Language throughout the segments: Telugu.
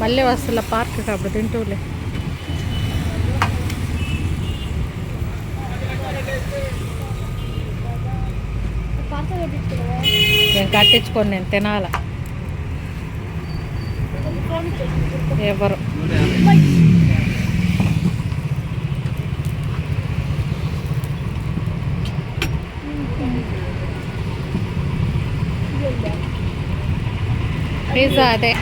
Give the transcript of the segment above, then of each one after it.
మళ్ళీ వస్తున్నా పార్క్ అప్పుడు తింటూలే. నేను కట్టించుకొని నేను తినాల. ఎవరు పిజ్జా అదే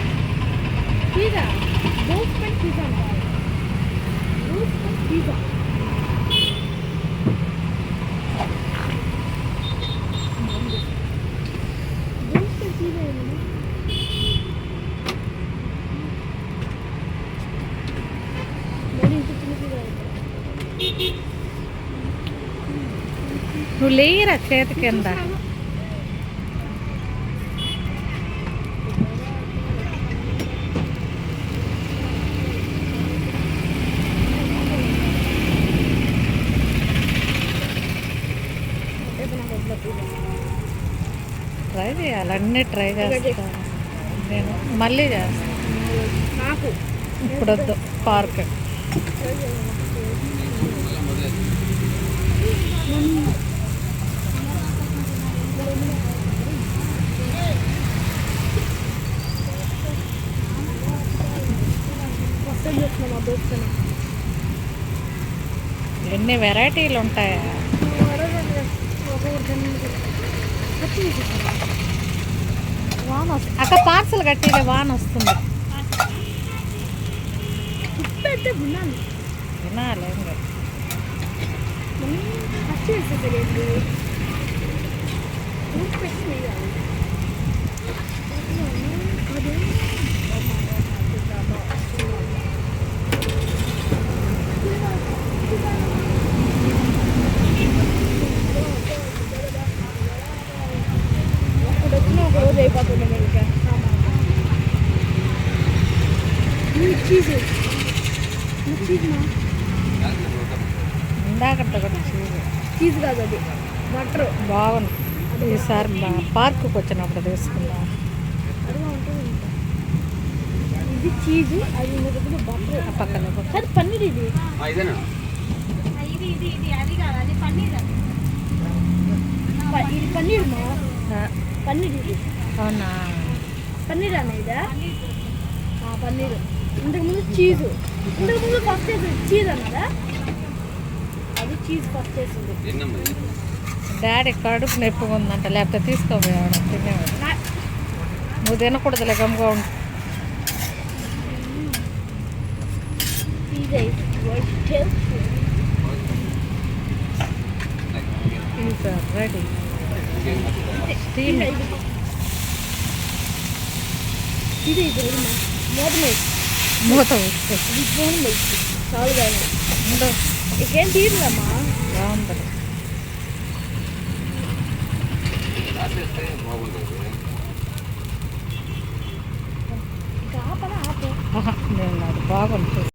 నువ్వు లేయరా చేతి కింద. ట్రై చేయాలి, అన్నీ ట్రై చేస్తాను నేను. మళ్ళీ చేస్తాను. నాకు ఇప్పుడు వద్దు పార్క్. ఎన్ని వెరైటీలు ఉంటాయా. వాన వస్తుంది అక్క, పార్సల్ కట్టిలే, వాన వస్తుంది. వినాలి ఇందాక చీజ్ కాదు, అది బటర్. బాగుంది. ఈసారి పార్క్కి వచ్చినప్పుడు తీసుకుందా. ఇది చీజ్, అది బటర్ పక్కన. అది పన్నీర్. ఇది ఇది పన్నీర్ మా పన్నీర్. ఇది అవునా? పన్నీర్ అన్న ఇదా? పన్నీర్. ఇంతకుముందు చీజు, ఇంతకుముందు ఫస్ట్ వేసింది చీజ్ అన్నదా? అది చీజ్ ఫస్ట్ వేసింది. డాడీ కడుపు నొప్పిగా ఉందంట, లేకపోతే తీసుకోపోయాడు తినేవాడు. నువ్వు తినకూడదు, లేకమ్గా ఉంటు. రెడీ మూత చాలు కానీ ఇంకేం తీరుదమ్మా. బాగుంటుంది. బాగుంటుంది.